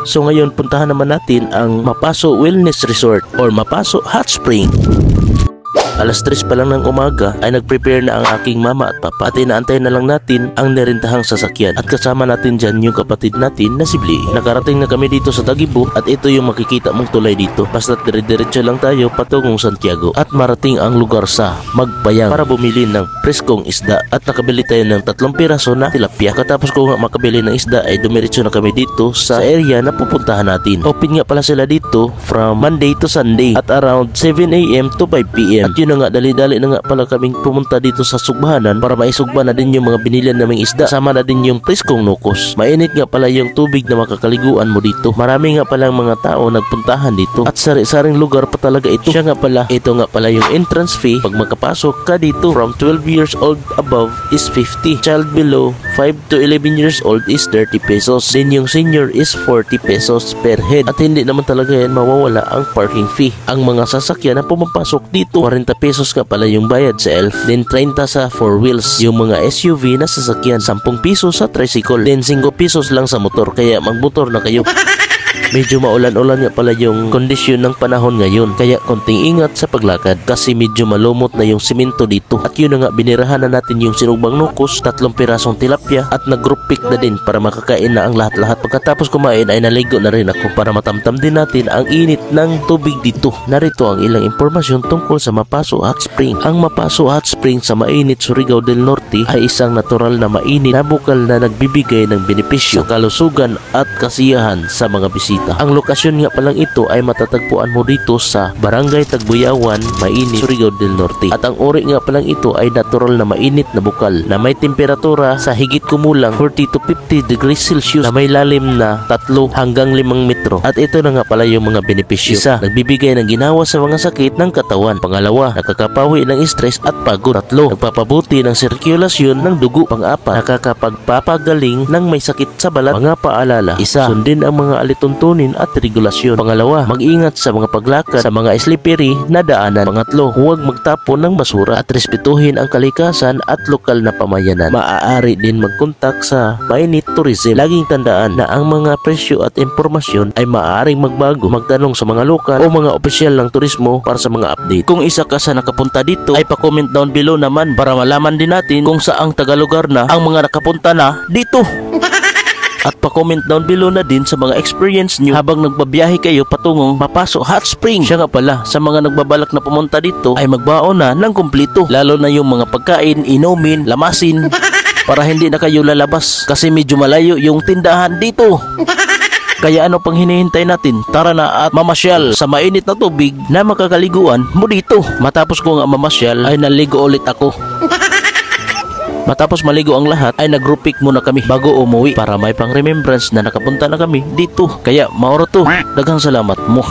So ngayon puntahan naman natin ang Mapaso Wellness Resort or Mapaso Hot Spring. Alas 3 pa lang ng umaga ay nag-prepare na ang aking mama at papa at inaantay na lang natin ang nirentahang sasakyan at kasama natin dyan yung kapatid natin na si Bli. Nakarating na kami dito sa Tagibo at ito yung makikita mong tulay dito. Basta dire-diretso lang tayo patungong Santiago at marating ang lugar sa Magbayang para bumili ng preskong isda at nakabili tayo ng 3 piraso na tilapia. Katapos ko nga makabili ng isda ay dumiretso na kami dito sa area na pupuntahan natin. Open nga pala sila dito from Monday to Sunday at around 7 AM to 5 PM. At yun na nga, dali-dali na nga pala kaming pumunta dito sa sugbahanan para maisugba na din yung mga binilihan naming isda, sama na din yung preskong nukos. Mainit nga pala yung tubig na makakaliguan mo dito. Marami nga pala mga tao nagpuntahan dito at sari-saring lugar pa talaga ito. Ito nga pala yung entrance fee. Pag makapasok ka dito from 12 years old above is 50. Child below 5 to 11 years old is 30 pesos. Then yung senior is 40 pesos per head. At hindi naman talaga yan mawawala ang parking fee. Ang mga sasakyan na pumapasok dito 40 pesos nga pala yung bayad sa elf. Then 30 sa 4 wheels. Yung mga SUV na sasakyan 10 pesos sa tricycle. Then 5 pesos lang sa motor. Kaya magmotor na kayo. Medyo maulan-ulan nga pala yung kondisyon ng panahon ngayon, kaya konting ingat sa paglakad kasi medyo malumot na yung simento dito. At yun na nga, binirahan na natin yung sinugbang nukos, 3 pirasong tilapia at nag-group pick na din para makakain na ang lahat-lahat. Pagkatapos kumain ay naligo na rin ako para matamtam din natin ang init ng tubig dito. Narito ang ilang impormasyon tungkol sa Mapaso Hot Spring. Ang Mapaso Hot Spring sa mainit Surigao del Norte ay isang natural na mainit na bukal na nagbibigay ng benepisyo, kalusugan at kasiyahan sa mga bisita. Ang lokasyon nga palang ito ay matatagpuan mo dito sa Barangay Tagbuyawan, Mainit, Surigao del Norte. At ang uri nga palang ito ay natural na mainit na bukal na may temperatura sa higit kumulang 40 to 50 degrees Celsius na may lalim na 3 hanggang 5 metro. At ito na nga pala yung mga benepisyo. Isa, nagbibigay ng ginawa sa mga sakit ng katawan. Pangalawa, nakakapawi ng stress at pagod. 3, nagpapabuti ng sirkulasyon ng dugo. Pang-4, nakakapagpapagaling ng may sakit sa balat. Mga paalala, isa, sundin ang mga alituntunin at regulasyon. Pangalawa, mag-ingat sa mga paglakad sa mga slippery na daanan. Pangatlo, huwag magtapon ng basura at respetuhin ang kalikasan at lokal na pamayanan. Maaari din mag-contact sa Mainit Tourism. Laging tandaan na ang mga presyo at impormasyon ay maaaring magbago. Magtanong sa mga lokal o mga opisyal ng turismo para sa mga update. Kung isa ka sa nakapunta dito ay pa-comment down below naman para malaman din natin kung saang tagalugar na ang mga nakapunta na dito. At pa-comment down below na din sa mga experience nyo habang nagbabiyahe kayo patungong Mapaso Hot Spring. Siya nga pala, sa mga nagbabalak na pumunta dito ay magbaon na ng kumpleto. Lalo na yung mga pagkain, inumin, lamasin para hindi na kayo lalabas kasi medyo malayo yung tindahan dito. Kaya ano pang hinihintay natin? Tara na at mamasyal sa mainit na tubig na makakaliguan mo dito. Matapos ko nga mamasyal ay naligo ulit ako. Matapos maligo ang lahat ay nag-group pick muna kami bago umuwi para may pang remembrance na nakapunta na kami dito. Kaya maoro to. Daghang salamat mo.